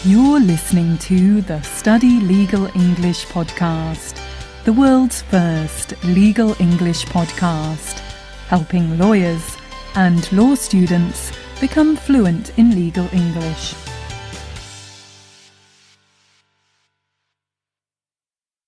You're listening to the Study Legal English podcast, the world's first legal English podcast, helping lawyers and law students become fluent in legal English.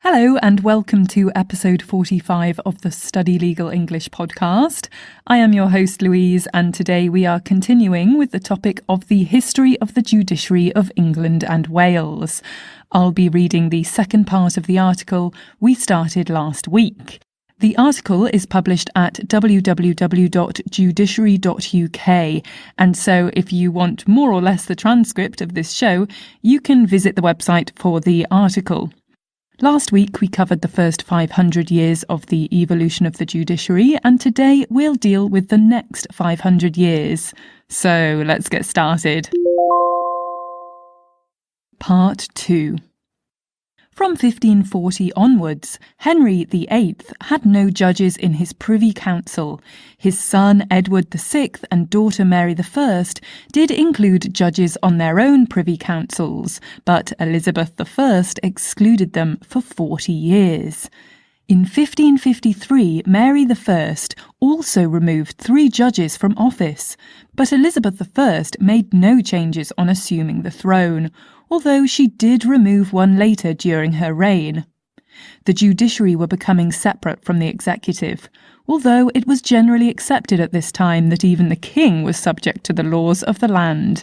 Hello and welcome to episode 45 of the Study Legal English podcast. I am your host Louise, and today we are continuing with the topic of the history of the judiciary of England and Wales. I'll be reading the second part of the article we started last week. The article is published at www.judiciary.uk, and so if you want more or less the transcript of this show, you can visit the website for the article. Last week we covered the first 500 years of the evolution of the judiciary, and today we'll deal with the next 500 years. So let's get started. Part 2. From 1540 onwards, Henry VIII had no judges in his Privy Council. His son Edward VI and daughter Mary I did include judges on their own Privy Councils, but Elizabeth I excluded them for 40 years. In 1553, Mary I also removed 3 judges from office, but Elizabeth I made no changes on assuming the throne, although she did remove one later during her reign. The judiciary were becoming separate from the executive, although it was generally accepted at this time that even the king was subject to the laws of the land.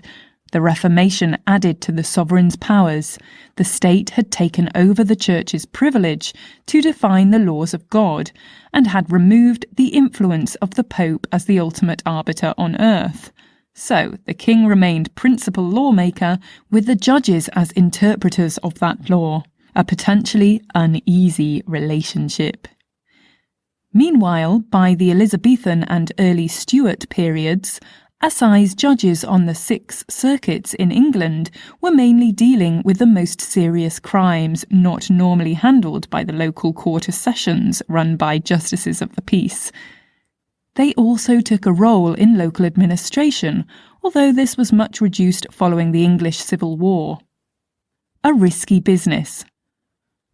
The Reformation added to the sovereign's powers. The state had taken over the church's privilege to define the laws of God, and had removed the influence of the Pope as the ultimate arbiter on earth. So the king remained principal lawmaker, with the judges as interpreters of that law, a potentially uneasy relationship. Meanwhile, by the Elizabethan and early Stuart periods, assize judges on the 6 circuits in England were mainly dealing with the most serious crimes not normally handled by the local Court of Sessions run by justices of the peace. They also took a role in local administration, although this was much reduced following the English Civil War. A risky business.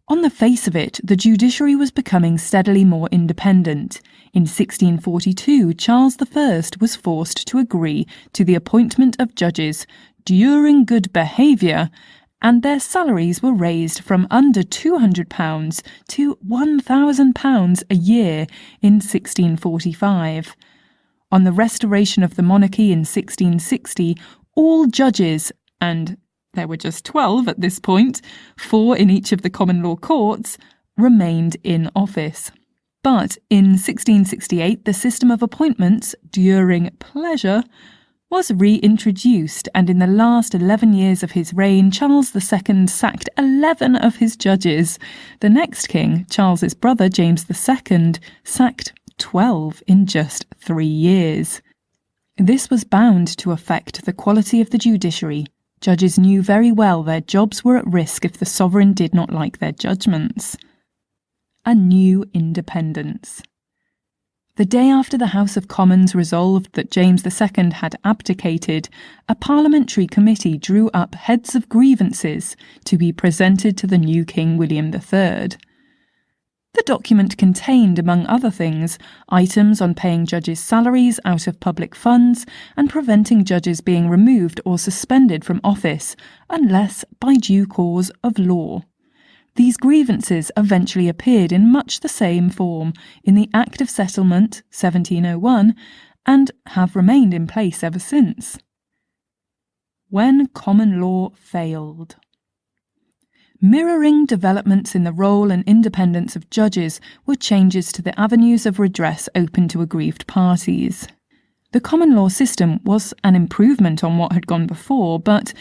On the face of it, the judiciary was becoming steadily more independent. In 1642, Charles I was forced to agree to the appointment of judges during good behaviour, and their salaries were raised from under £200 to £1,000 a year in 1645. On the restoration of the monarchy in 1660, all judges, and there were just 12 at this point, 4 in each of the common law courts, remained in office. But in 1668, the system of appointments during pleasure was reintroduced, and in the last 11 years of his reign, Charles II sacked 11 of his judges. The next king, Charles's brother James II, sacked 12 in just 3 years. This was bound to affect the quality of the judiciary. Judges knew very well their jobs were at risk if the sovereign did not like their judgments. A new independence. The day after the House of Commons resolved that James II had abdicated, a parliamentary committee drew up heads of grievances to be presented to the new King William III. The document contained, among other things, items on paying judges' salaries out of public funds and preventing judges being removed or suspended from office unless by due cause of law. These grievances eventually appeared in much the same form in the Act of Settlement 1701 and have remained in place ever since. When common law failed. Mirroring developments in the role and independence of judges were changes to the avenues of redress open to aggrieved parties. The common law system was an improvement on what had gone before, but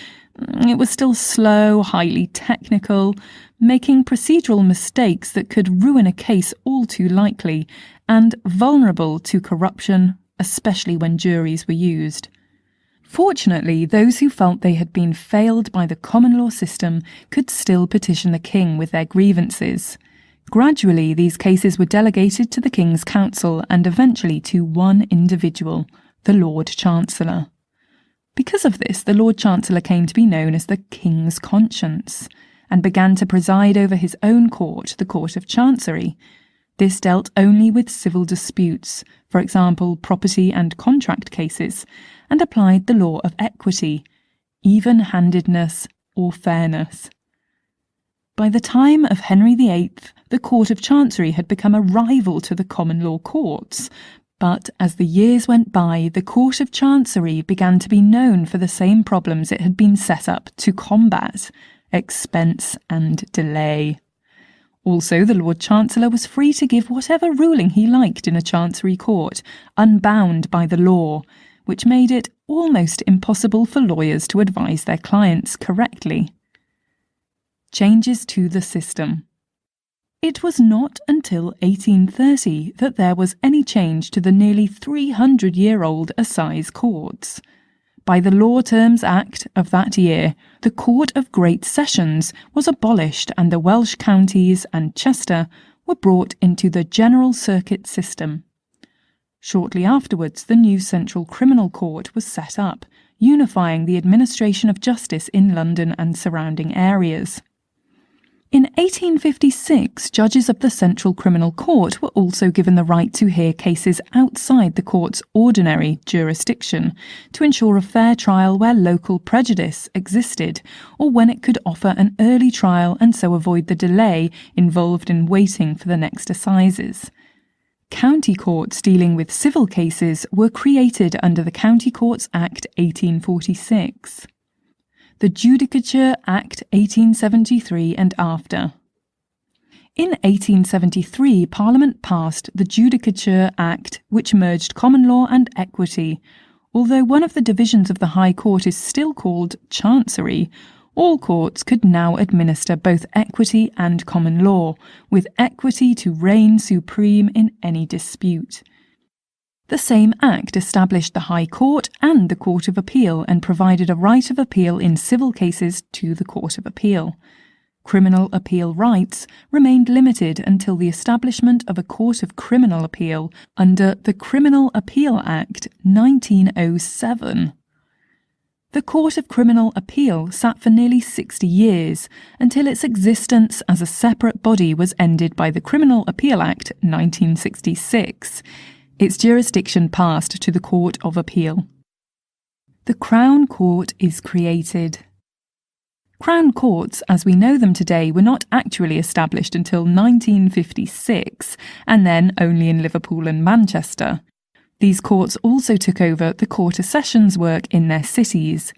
it was still slow, highly technical, making procedural mistakes that could ruin a case all too likely, and vulnerable to corruption, especially when juries were used. Fortunately, those who felt they had been failed by the common law system could still petition the king with their grievances. Gradually, these cases were delegated to the King's Council and eventually to one individual, the Lord Chancellor. Because of this, the Lord Chancellor came to be known as the King's Conscience, and began to preside over his own court, the Court of Chancery. This dealt only with civil disputes, for example, property and contract cases, and applied the law of equity, even-handedness, or fairness. By the time of Henry VIII, the Court of Chancery had become a rival to the common law courts, but as the years went by, the Court of Chancery began to be known for the same problems it had been set up to combat: expense and delay. Also, the Lord Chancellor was free to give whatever ruling he liked in a Chancery court, unbound by the law, which made it almost impossible for lawyers to advise their clients correctly. Changes to the system. It was not until 1830 that there was any change to the nearly 300-year-old assize courts. By the Law Terms Act of that year, the Court of Great Sessions was abolished and the Welsh counties and Chester were brought into the General Circuit system. Shortly afterwards, the new Central Criminal Court was set up, unifying the administration of justice in London and surrounding areas. In 1856, judges of the Central Criminal Court were also given the right to hear cases outside the court's ordinary jurisdiction, to ensure a fair trial where local prejudice existed, or when it could offer an early trial and so avoid the delay involved in waiting for the next assizes. County courts dealing with civil cases were created under the County Courts Act 1846. The Judicature Act 1873 and after. In 1873, Parliament passed the Judicature Act, which merged common law and equity. Although one of the divisions of the High Court is still called Chancery, all courts could now administer both equity and common law, with equity to reign supreme in any dispute. The same Act established the High Court and the Court of Appeal and provided a right of appeal in civil cases to the Court of Appeal. Criminal appeal rights remained limited until the establishment of a Court of Criminal Appeal under the Criminal Appeal Act 1907. The Court of Criminal Appeal sat for nearly 60 years, until its existence as a separate body was ended by the Criminal Appeal Act 1966. Its jurisdiction passed to the Court of Appeal. The Crown Court is created. Crown courts, as we know them today, were not actually established until 1956, and then only in Liverpool and Manchester. These courts also took over the Court of Sessions work in their cities.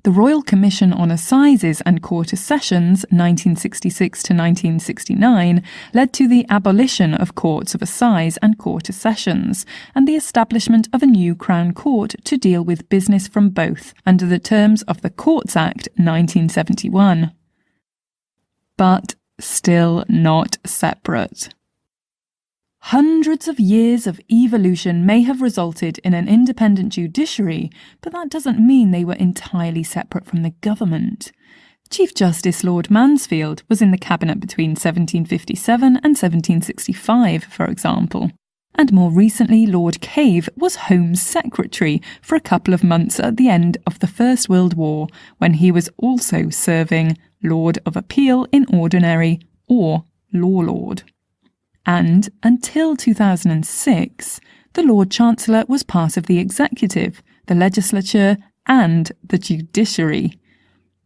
The Royal Commission on Assizes and Court of Sessions, 1966 to 1969, led to the abolition of Courts of Assize and Court of Sessions, and the establishment of a new Crown Court to deal with business from both, under the terms of the Courts Act 1971. But still not separate. Hundreds of years of evolution may have resulted in an independent judiciary, but that doesn't mean they were entirely separate from the government. Chief Justice Lord Mansfield was in the cabinet between 1757 and 1765, for example. And more recently, Lord Cave was Home Secretary for a couple of months at the end of the First World War, when he was also serving Lord of Appeal in Ordinary or Law Lord. And until 2006, the Lord Chancellor was part of the Executive, the Legislature, and the Judiciary.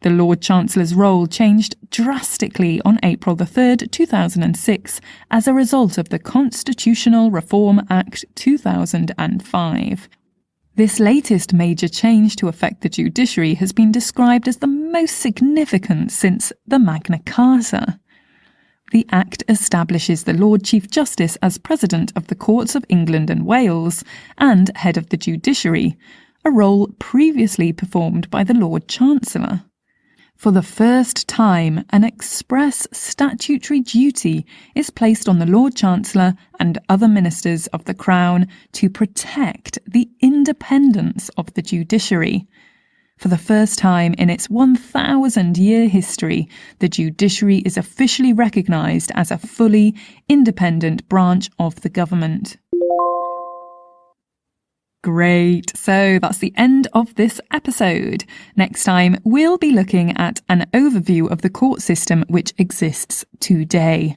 The Lord Chancellor's role changed drastically on April 3, 2006, as a result of the Constitutional Reform Act 2005. This latest major change to affect the judiciary has been described as the most significant since the Magna Carta. The Act establishes the Lord Chief Justice as President of the Courts of England and Wales and Head of the Judiciary, a role previously performed by the Lord Chancellor. For the first time, an express statutory duty is placed on the Lord Chancellor and other ministers of the Crown to protect the independence of the judiciary. For the first time in its 1,000-year history, the judiciary is officially recognised as a fully independent branch of the government. Great. So that's the end of this episode. Next time, we'll be looking at an overview of the court system which exists today.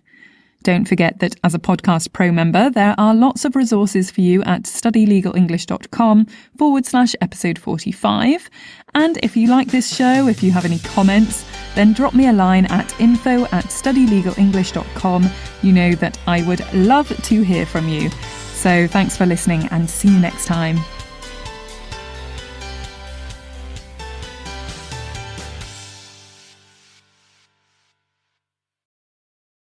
Don't forget that as a Podcast Pro member, there are lots of resources for you at studylegalenglish.com/episode 45. And if you like this show, if you have any comments, then drop me a line at info@studylegalenglish.com. You know that I would love to hear from you. So thanks for listening and see you next time.